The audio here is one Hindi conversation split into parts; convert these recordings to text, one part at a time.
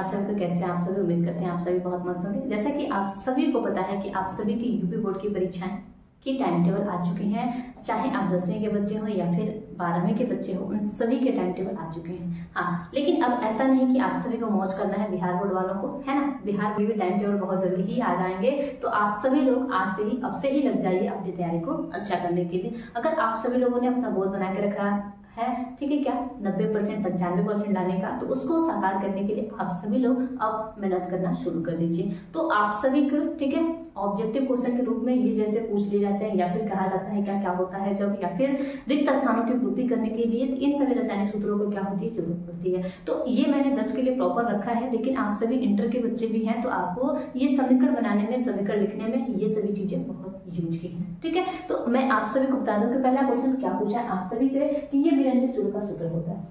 आप सभी को कैसे, आप सभी उम्मीद करते हैं आप सभी बहुत मस्त होंगे। जैसा कि आप सभी को पता है कि आप सभी की यूपी बोर्ड की परीक्षाएं की टाइम टेबल आ चुकी हैं, चाहे आप 10वीं के बच्चे हो या फिर 12वीं के बच्चे हो, उन सभी के टाइम टेबल आ चुके हैं। हाँ, लेकिन अब ऐसा नहीं कि आप सभी को मौज करना है बिहार बोर्ड वालों को, है ना। बिहार की भी टाइम टेबल बहुत जल्दी ही आ जाएंगे, तो आप सभी लोग आज से ही, अब से ही लग जाइए अपनी तैयारी को अच्छा करने के लिए। अगर आप सभी लोगों ने अपना गोल बना के रखा है, ठीक है क्या, 90% 95% लाने का, तो उसको साकार करने के लिए आप सभी लोग अब मेहनत करना शुरू कर दीजिए। तो आप सभी को, ठीक है, ऑब्जेक्टिव क्वेश्चन के रूप में ये जैसे पूछ लिए जाते हैं या फिर कहा जाता है क्या क्या होता है जब, या फिर रिक्त स्थानों की पूर्ति करने के लिए इन सभी रासायनिक सूत्रों को क्या होती है, जरूरत पड़ती है। तो ये मैंने 10 के लिए प्रॉपर रखा है, लेकिन आप सभी इंटर के बच्चे भी हैं, तो आपको ये समीकरण बनाने में, समीकरण लिखने में ये सभी चीजें बहुत यूज की हैं, ठीक है। तो मैं आप सभी को बता दूं कि पहला क्वेश्चन क्या पूछा है आप सभी से कि ये विरंजक चूर्ण का सूत्र होता है,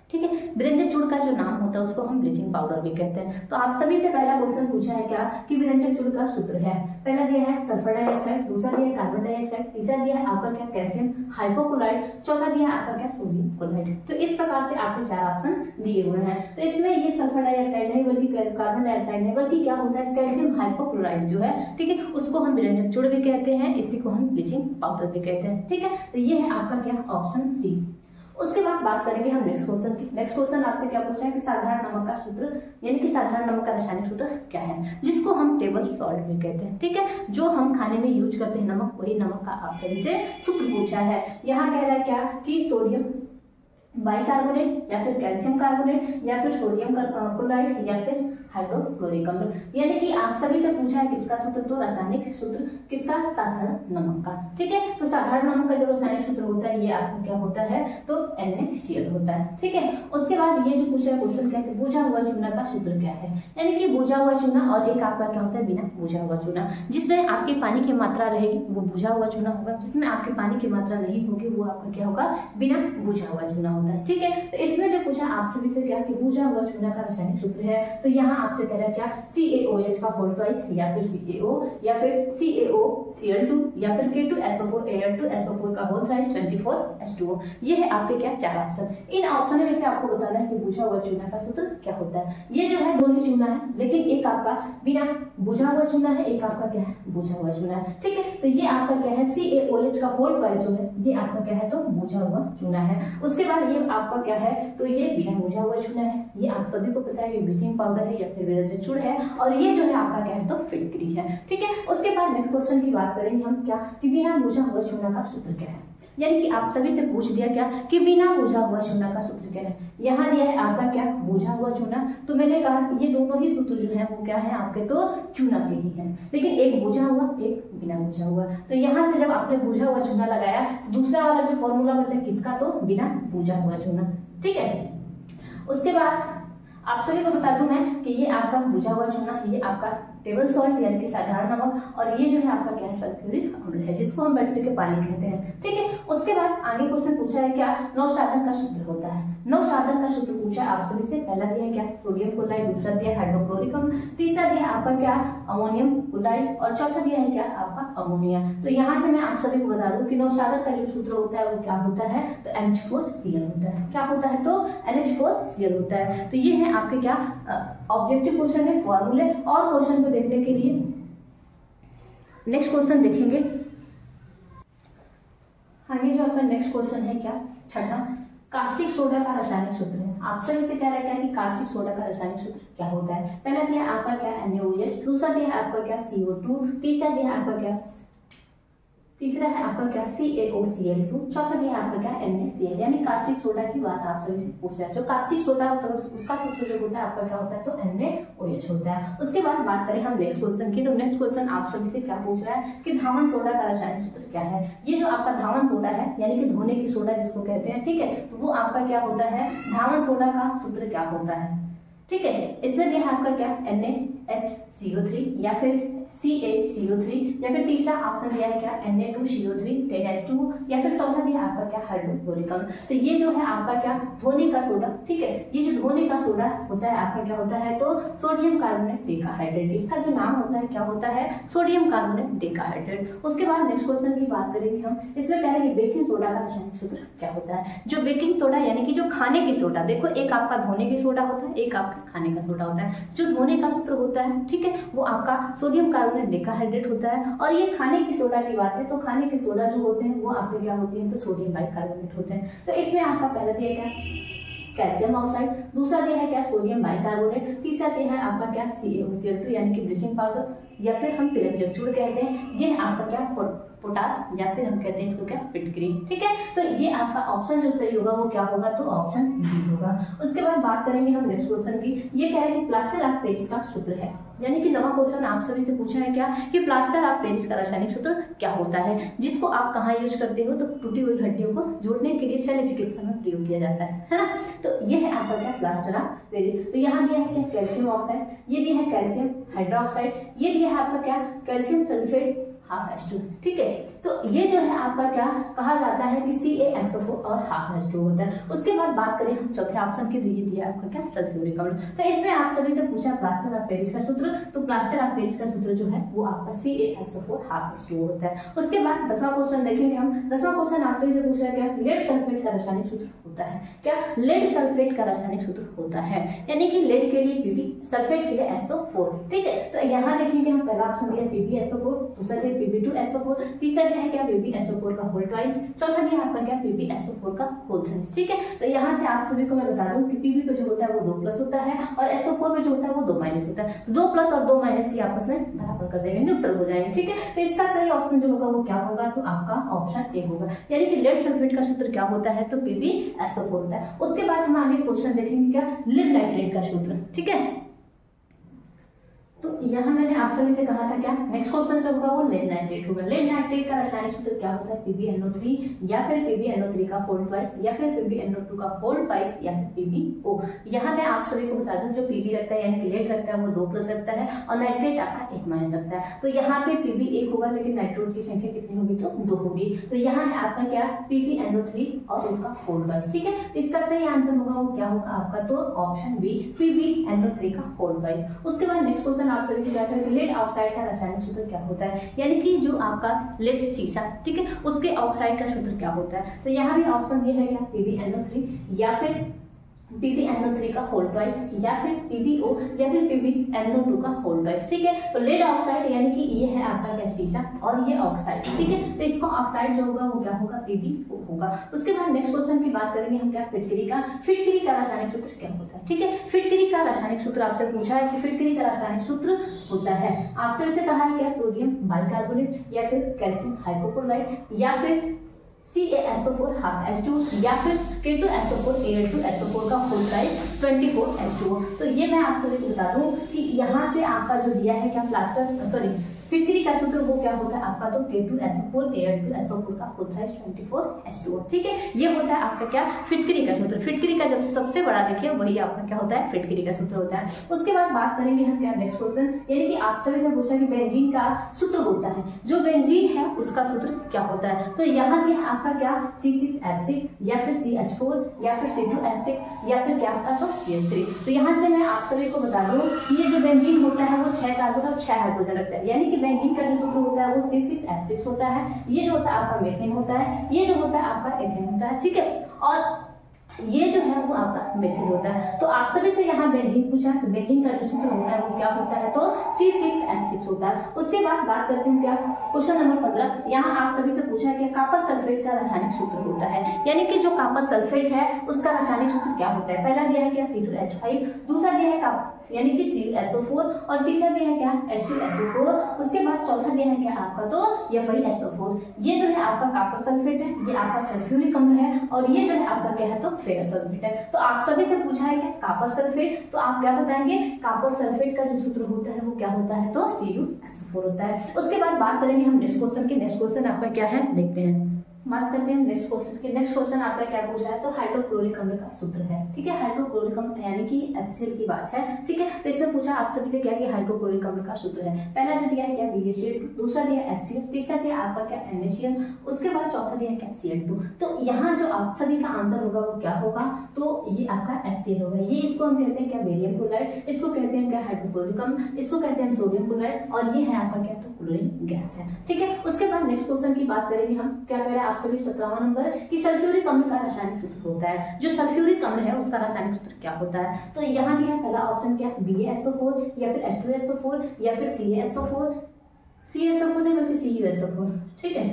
ठीक है। विरंजक चूर्ण का जो नाम होता है उसको हम ब्लीचिंग पाउडर भी कहते हैं। तो आप सभी से पहला क्वेश्चन पूछा है क्या कि विरंजक चूर्ण का सूत्र है, पहला दिया है सल्फर डाइऑक्साइड, दूसरा दिया है कार्बन डाइऑक्साइड, तीसरा दिया है आपका क्या कैल्शियम हाइपोक्लोराइड, चौथा दिया है आपका क्या सोडियम क्लोराइड। तो इस प्रकार से आपके 4 ऑप्शन दिए हुए हैं। तो इसमें ये सल्फर डाइऑक्साइड नहीं बल्कि कार्बन डाइऑक्साइड नहीं बल्कि क्या होता है कैल्शियम हाइपोक्लोराइड जो है, ठीक है, उसको हम विरंजक चूर्ण भी कहते हैं, इसी को हम ब्लीचिंग पाउडर भी कहते हैं, ठीक है। तो ये है आपका क्या ऑप्शन सी। उसके बाद बात करेंगे हम नेक्स्ट क्वेश्चन की। नेक्स्ट क्वेश्चन आपसे क्या पूछा है कि साधारण नमक का सूत्र यानी कि साधारण नमक का रासायनिक सूत्र क्या है, जिसको हम टेबल सॉल्ट भी कहते हैं, ठीक है। जो हम खाने में यूज करते हैं नमक, वही नमक का आप सभी से सूत्र पूछा है। यहाँ कह रहा है क्या कि सोडियम बाइकार्बोनेट या फिर कैल्शियम कार्बोनेट या फिर सोडियम क्लोराइड या फिर हाइड्रोक्लोरिक अम्ल, यानी कि आप सभी से पूछा है किसका सूत्र, तो रासायनिक सूत्र किसका, साधारण नमक का, ठीक है। तो साधारण नमक का जो रासायनिक सूत्र होता है ये आपको क्या होता है, तो NaCl होता है, ठीक है। उसके बाद ये जो पूछा है क्वेश्चन क्या है, बुझा हुआ चूना का सूत्र क्या है, यानी कि बुझा हुआ चूना और एक आपका क्या होता है बिना बुझा हुआ चूना। जिसमें आपकी पानी की मात्रा रहेगी वो बुझा हुआ चूना होगा, जिसमें आपकी पानी की मात्रा नहीं होगी वो आपका क्या होगा, बिना बुझा हुआ चूना होता है, ठीक है। तो इसमें जो पूछा आप सभी से क्या कि बुझा हुआ चूना का रासायनिक सूत्र है, तो यहाँ आपसे कह रहा है क्या CaOH का होल ट्वाइस या फिर CaO या फिर CaOCl2 या फिर K2SO4Al2SO4 का होल ट्वाइस 24H2O। ये है आपके क्या 4 ऑप्शन। इन ऑप्शन में से आपको बताना है कि बुझा हुआ चूना का सूत्र क्या होता है। ये जो है दो ही चूना है, लेकिन एक आपका बिना बुझा हुआ चूना है, एक आपका क्या है बुझा हुआ चूना है, ठीक है। तो ये आपका क्या है CaOH का होल ट्वाइस जो है ये आपका क्या है, तो बुझा हुआ चूना है। उसके बाद ये आपका क्या है, तो ये बिना बुझा हुआ चूना है, ये आप सभी को पता है कि ब्लीचिंग पाउडर है या फिर विरंजक चूर्ण है, और ये जो है आपका क्या है, तो फिटकरी है, ठीक है। उसके बाद नेक्स्ट क्वेश्चन की बात करेंगे हम क्या कि बिना बुझा हुआ चूना का सूत्र क्या है, यानी कि आप सभी से पूछ दिया क्या कि बिना बुझा हुआ चूना का सूत्र क्या है। यहाँ दिया है आपका क्या बुझा हुआ चूना, तो मैंने कहा ये दोनों ही सूत्र जो है वो क्या है आपके, तो चूना के ही है, लेकिन एक बुझा हुआ एक बिना बुझा हुआ। तो यहाँ से जब आपने बुझा हुआ चूना लगाया तो दूसरा वाला जो फॉर्मूला बचा किसका, तो बिना बुझा हुआ चूना, ठीक है। उसके बाद आप सभी को बता दूं मैं कि ये आपका बुझा हुआ चूना, ये आपका टेबल सॉल्ट यानी कि साधारण नमक, और ये जो है आपका क्या है सल्फ्यूरिक अम्ल है, जिसको हम बैटरी के पानी कहते हैं, ठीक है। उसके बाद आगे क्वेश्चन पूछा है क्या नौसाधन का सूत्र होता है। नौसाधन का सूत्र पूछा है आप सभी से, पहला दिया है क्या सोडियम क्लोराइड, दूसरा दिया है हाइड्रोक्लोरिक अम्ल, तीसरा दिया है आपका क्या अमोनियम क्लोराइड, और चौथा दिया है क्या आपका अमोनिया। तो यहाँ से मैं आप सभी को बता दूं कि नौसाधन का जो सूत्र होता है वो क्या होता है, तो NH4Cl होता है। क्या होता है, तो NH4Cl होता है। तो ये है आपके क्या ऑब्जेक्टिव क्वेश्चन है, फॉर्मूले और क्वेश्चन को देखने के लिए नेक्स्ट क्वेश्चन देखेंगे। आगे जो आपका नेक्स्ट क्वेश्चन है क्या छठा, कास्टिक सोडा का रासायनिक सूत्र है। आप सभी से कह रहा है क्या कि कास्टिक सोडा का रासायनिक सूत्र क्या होता है। पहला दिया है आपका क्या NaOH, दूसरा दिया है आपका क्या CO2, तीसरा दिया है आपका क्या CaOCl2, चौथा दिया है आपका क्या NaCl, यानी कास्टिक सोडा की बात आप सभी से पूछ रहे हैं। जो कास्टिक सोडा होता है उसका सूत्र जो होता है आपका क्या होता है, तो NaOH होता है। उसके बाद बात करें हम नेक्स्ट क्वेश्चन की, तो नेक्स्ट क्वेश्चन आप सभी से क्या पूछ रहा है कि धावन सोडा का रासायनिक सूत्र क्या है। ये जो आपका धावन सोडा है यानी कि धोने की सोडा जिसको कहते हैं, ठीक है, तो वो आपका क्या होता है, धावन सोडा का सूत्र क्या होता है, ठीक है। इसमें दिया है आपका क्या NaHCO3 या फिर CaCO3, या फिर तीसरा ऑप्शन दिया है क्या Na2CO3 10H2, या फिर चौथा दिया आपका क्या हाइड्रोक्लोरिक अम्ल। तो ये जो है आपका क्या धोने का सोडा, ठीक है, ये जो धोने का सोडा होता है आपका क्या होता है तो सोडियम कार्बोनेट डिकाहाइड्रेट, इसका जो नाम होता है क्या होता है सोडियम कार्बोनेट डिकाहाइड्रेट। उसके बाद नेक्स्ट क्वेश्चन की बात करेंगे हम, इसमें कह रहे हैं बेकिंग सोडा का रासायनिक सूत्र क्या होता है। जो बेकिंग सोडा यानी कि जो खाने की सोडा, देखो एक आपका धोने की सोडा होता है, एक आपका खाने का सोडा होता है। जो धोने का सूत्र होता है, ठीक है, वो आपका सोडियम कार्बोनेट डिकाहाइड्रेट होता है, और ये खाने की सोडा की बात है तो खाने के सोडा जो होते हैं वो आपके क्या होते हैं तो सोडियम बाइकार्बोनेट होते हैं। तो इसमें आपका पहला दिया क्या कैल्शियम ऑक्साइड, दूसरा दिया है क्या सोडियम बाइकार्बोनेट, तीसरा दिया है आपका क्या CaOCl2 यानी कि ब्लीचिंग पाउडर, या फिर हम पिरक जगचूड़ कहते हैं, ये आपका क्या पोटास, या फिर हम कहते हैं इसको क्या फिटकरी, ठीक है। तो ये आपका ऑप्शन जो सही होगा वो क्या होगा तो ऑप्शन डी होगा। उसके बाद बात करेंगे हम नेक्स्ट क्वेश्चन की, ये कह रहे हैं कि प्लास्टर ऑफ पेरिस का सूत्र है, यानी कि नवा क्वेश्चन आप सभी से पूछा है क्या कि प्लास्टर ऑफ पेरिस का रासायनिक सूत्र क्या होता है, जिसको आप कहाँ यूज करते हो तो टूटी हुई हड्डियों को जोड़ने के लिए शल्य चिकित्सा में प्रयोग किया जाता है ना। तो ये है आपका क्या प्लास्टर ऑफ पेरिस। तो यहाँ दिया है क्या कैल्शियम ऑक्साइड, ये दिया है कैल्शियम हाइड्रोक्साइड, ये दिया है आपका क्या कैल्शियम सल्फेट H2, ठीक है। तो ये जो है आपका क्या कहा जाता है कि CaSO4 और H2 होता है। उसके बाद बात करें हम चौथे ऑप्शन की, तो ये दिया आपका क्या सल्फ्यूरिक अम्ल। तो इसमें आप सभी से पूछा प्लास्टर ऑफ पेरिस का सूत्र, तो प्लास्टर ऑफ पेरिस का सूत्र जो है वो आपका CaSO4 H2 होता है। उसके बाद 10वां क्वेश्चन देखेंगे हम। 10वां क्वेश्चन आप सभी से पूछा क्या लेड सल्फेट का रासायनिक सूत्र होता है, क्या लेड सल्फेट का रासायनिक सूत्र होता है, यानी कि लेड के लिए Pb, सल्फेट के लिए SO4, ठीक है। तो यहाँ देखेंगे हम पहला ऑप्शन दिया PbSO4, दूसरा दिया Pb2SO4, तीसरा दिया है क्या PbSO4 का होल ट्वाइस, चौथा दिया आपका क्या PbSO4 का होल थ्राइस, ठीक है। तो यहाँ से आप सभी को मैं बता दूं कि Pb पे जो होता है वो 2 प्लस होता है और SO4 पे जो होता है वो 2 माइनस होता है। 2 प्लस और 2 माइनस ही आपस में बराबर कर देंगे, न्यूट्रल हो जाएंगे, ठीक है। तो इसका सही ऑप्शन जो होगा वो क्या होगा तो आपका ऑप्शन ए होगा, यानी कि लेड सल्फेट का सूत्र क्या होता है तो PbSO4 होता है। उसके बाद हम आगे क्वेश्चन देखेंगे क्या लेड नाइट्रेट का सूत्र, ठीक है। तो यहाँ मैंने आप सभी से कहा था क्या नेक्स्ट क्वेश्चन जो होगा वो लेड नाइट्रेट होगा। लेड नाइट्रेट का रासायनिक सूत्र क्या होता है PbNO3, या फिर PbNO3 का होल ट्वाइस, या फिर PbNO2 का होल ट्वाइस, या फिर PbO। यहाँ मैं आप सभी को बता दूं जो Pb रखता है यानी कि लेड रखता है वो 2 प्लस रखता है और नाइट्रेट आपका 1 माइनस रखता है। तो यहाँ पे Pb 1 होगा लेकिन नाइट्रेट की संख्या कितनी होगी तो 2 होगी। तो यहाँ है आपका क्या PbNO3 और उसका होल ट्वाइस, ठीक है। इसका सही आंसर होगा वो क्या होगा आपका तो ऑप्शन बी PbNO3 का होल ट्वाइस। उसके बाद नेक्स्ट क्वेश्चन आप सभी से कहते हैं कि लेड ऑक्साइड का रासायनिक सूत्र क्या होता है, यानी कि जो आपका लेड शीशा, ठीक है, उसके ऑक्साइड का सूत्र क्या होता है। तो यहाँ भी ऑप्शन दिया है क्या PbNO3 या फिर PbNO3 का होल ट्वाइस, या फिर PbO या फिर PbNO2 का होल ट्वाइस, ठीक है। तो लेड ऑक्साइड यानी कि ये है आपका क्या शीशा और ये ऑक्साइड, ठीक है। तो इसका ऑक्साइड जो होगा वो क्या होगा PbO होगा। उसके बाद नेक्स्ट क्वेश्चन की बात करेंगे हम क्या फिटकरी का रासायनिक सूत्र क्या होता है, ठीक है। फिटकरी का रासायनिक सूत्र आपसे पूछा है कि फिटकरी का रासायनिक सूत्र होता है, आपसे इसे कहा है क्या सोडियम बाइकार्बोनेट, या फिर कैल्शियम हाइपोक्लोराइड, या फिर CaSO4 H2, या फिर K2SO4 Al2SO4 का होल ट्वाइस 24H2O। तो ये मैं आप सभी को बता दूं कि यहाँ से आपका जो दिया है क्या फिटकरी का सूत्र वो क्या होता है आपका तो K2SO4 Al2SO4 का होल ट्वाइस 24H2O, ठीक है। ये होता है आपका क्या फिटकरी का सूत्र। फिटकरी का जब सबसे बड़ा देखिए वही आपका क्या होता है फिटकरी का सूत्र होता है। उसके बाद बात करेंगे हम क्या नेक्स्ट क्वेश्चन, यानी कि आप सभी से पूछा कि बेंजीन का सूत्र होता है, जो बेंजीन है उसका सूत्र क्या होता है। तो यहाँ दिया आपका क्या C6H6, या फिर CH4, या फिर C2H6, या फिर क्या आपका तो CH3। तो यहाँ से मैं आप सभी को बता दूं कि ये जो बेंजीन होता है वो 6 कार्बन और 6 हाइड्रोजन रखता है, यानी कि बेंजीन का जो सूत्र होता है वो C6H6 होता है। ये जो होता है आपका मीथेन होता है, ये जो होता है आपका एथेन होता है, ठीक है। और ये जो है वो आपका मेथिल होता है। तो आप सभी से यहाँ बेंजीन पूछा है तो बेंजीन का जो सूत्र होता है वो क्या होता है तो C6H6 होता है। उसके बाद बात करते हैं क्या क्वेश्चन नंबर 15। यहाँ आप सभी से पूछा है कि कॉपर सल्फेट का रासायनिक सूत्र होता है, यानी कि जो कॉपर सल्फेट है उसका रासायनिक सूत्र क्या होता है। पहला दिया है क्या C2H5, दूसरा दिया है यानी कि CSO4, और तीसरा दिया है क्या H2SO4, उसके बाद चौथा दिया है क्या आपका तो FeSO4। ये जो है आपका कॉपर सल्फेट है, ये आपका सल्फ्यूरिक अम्ल है, और ये जो है आपका क्या है तो फेरस सल्फेट है। तो आप सभी से पूछा है क्या कॉपर सल्फेट, तो आप क्या बताएंगे कॉपर सल्फेट का जो सूत्र होता है वो क्या होता है तो CuSO4 होता है। उसके बाद बात करेंगे हम नेक्स्ट क्वेश्चन की। नेक्स्ट क्वेश्चन आपका क्या है देखते हैं। बात करते हैं नेक्स्ट क्वेश्चन की। नेक्स्ट क्वेश्चन आपका क्या पूछा है, तो हाइड्रोक्लोरिक अम्ल का सूत्र है, ठीक है। हाइड्रोक्लोरिक अम्ल यानी कि HCl की बात है, ठीक है। तो इसमें पूछा आप सभी से क्या कि हाइड्रोक्लोरिक अम्ल का सूत्र है। पहला जो दिया है क्या BaCl2, दूसरा दिया है HCl, तीसरा दिया आपका क्या NaCl, उसके बाद चौथा दिया है क्या Cl2। तो यहाँ जो आप सभी का आंसर होगा वो क्या होगा, तो ये आपका HCl होगा। ये इसको हम कहते हैं क्या बेरियम क्लोराइड, इसको कहते हैं क्या हाइड्रोक्लोरिक अम्ल, इसको कहते हैं सोडियम क्लोराइड, और ये है आपका क्या तो क्लोरीन गैस है, ठीक है। उसके बाद नेक्स्ट क्वेश्चन की बात करेंगे हम। क्या कह रहे हैं आप सभी 17वां नंबर कि सल्फ्यूरिक अम्ल का रासायनिक सूत्र होता है। जो सल्फ्यूरिक अम्ल है उसका रासायनिक सूत्र क्या होता है, तो यहाँ दिया है पहला ऑप्शन क्या BaSO4 या फिर H2SO4 या फिर CaSO4, CaSO4 नहीं बल्कि CuSO4, ठीक है।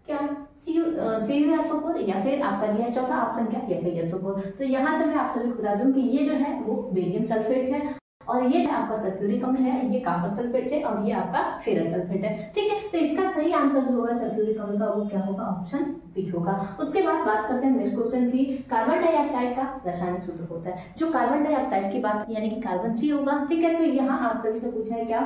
क्या CuSO4 या फिर आपका दिया है चौथा ऑप्शन क्या FeSO4। तो यहाँ से मैं आप सभी को बता दूं कि ये जो है वो बेरियम सल्फेट है, और ये जो आपका सल्फ्यूरिक अम्ल है ये कॉपर सल्फेट है, और ये आपका फेरस सल्फेट है, ठीक है। तो इसका सही आंसर जो होगा सल्फ्यूरिक अम्ल का वो क्या होगा, ऑप्शन बी होगा। उसके बाद बात करते हैं नेक्स्ट क्वेश्चन की। कार्बन डाइऑक्साइड का रासायनिक सूत्र होता है। जो कार्बन डाइऑक्साइड की बात यानी कि कार्बन सी होगा, ठीक है। तो यहाँ आप सभी से पूछा है क्या,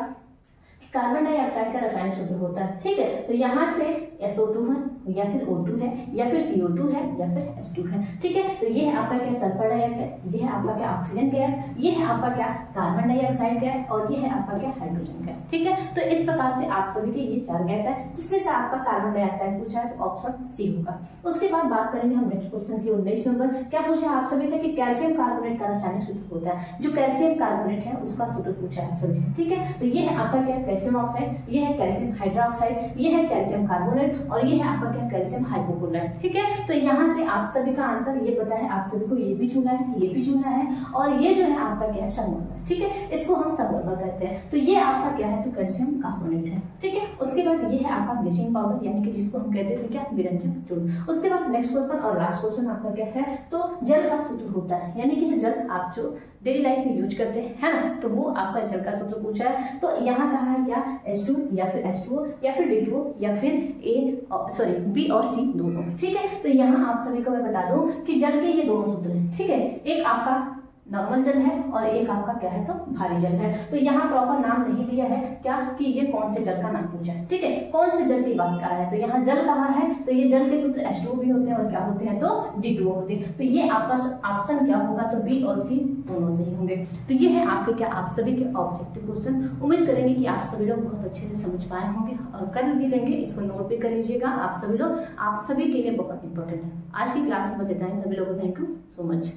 कार्बन डाइऑक्साइड का रासायनिक सूत्र होता है, ठीक है। तो यहाँ से SO2 है या फिर O2 है या फिर CO2 है या फिर H2 है, ठीक है। तो ये है आपका क्या सल्फर डाइऑक्साइड, ये है आपका क्या ऑक्सीजन गैस, ये है आपका क्या कार्बन डाइऑक्साइड गैस, और ये है आपका क्या हाइड्रोजन गैस, ठीक है। तो इस प्रकार से आप सभी के ये 4 गैस है, जिसमें से आपका कार्बन डाइऑक्साइड पूछा है तो ऑप्शन सी होगा। उसके बाद बात करेंगे हम नेक्स्ट क्वेश्चन की 19 नंबर। क्या पूछा आप सभी से कि कैल्शियम कार्बोनेट का रासायनिक सूत्र होता है। जो कैल्शियम कार्बोनेट है उसका सूत्र पूछा है आप सभी से, ठीक है। तो ये है आपका क्या कैल्शियम ऑक्साइड, ये है कैल्शियम हाइड्रोक्साइड, ये है कैल्शियम कार्बोनेट, और ये है आपका क्या कैल्शियम हाइपोक्लोराइड, ठीक है। तो यहाँ से आप सभी का आंसर ये पता है, आप सभी को ये भी चुना है, ये भी चुना है, और ये जो है आपका क्या संगमरमर, ठीक है। इसको हम संगमरमर कहते हैं। तो ये आपका क्या है, तो कैल्शियम कार्बोनेट है, ठीक है। उसके बाद ये है आपका ब्लीचिंग पाउडर यानी कि जिसको हम कहते थे क्या विरंजक चूर्ण। उसके बाद नेक्स्ट क्वेश्चन और लास्ट क्वेश्चन आपका क्या है, तो जल का सूत्र होता है, यानी कि जल आप जो डेली लाइफ में यूज करते हैं, है ना, तो वो आपका जल का सूत्र पूछा है। तो यहाँ कहा है क्या H2 या फिर H2O या फिर D2O या फिर B और C दोनों, ठीक है। तो यहाँ आप सभी को मैं बता दूं कि जल के ये दोनों सूत्र हैं, ठीक है। एक आपका नॉर्मल जल है और एक आपका क्या है तो भारी जल है। तो यहाँ प्रॉपर नाम नहीं दिया है क्या कि ये कौन से जल का नाम पूछा है, ठीक है, कौन से जल की बात कर रहा है। तो यहाँ जल कहा है तो ये जल के सूत्र H2O भी होते हैं और क्या होते हैं तो D2O होते हैं। तो ये आपका ऑप्शन क्या होगा, तो B और C दोनों सही होंगे। तो ये है आपके क्या आप सभी के ऑब्जेक्टिव क्वेश्चन। उम्मीद करेंगे कि आप सभी लोग बहुत अच्छे से समझ पाए होंगे और कर भी लेंगे। इसको नोट भी कर लीजिएगा आप सभी लोग, आप सभी के लिए बहुत इंपॉर्टेंट है। आज की क्लास में बस इतना ही। सभी लोगों को थैंक यू सो मच।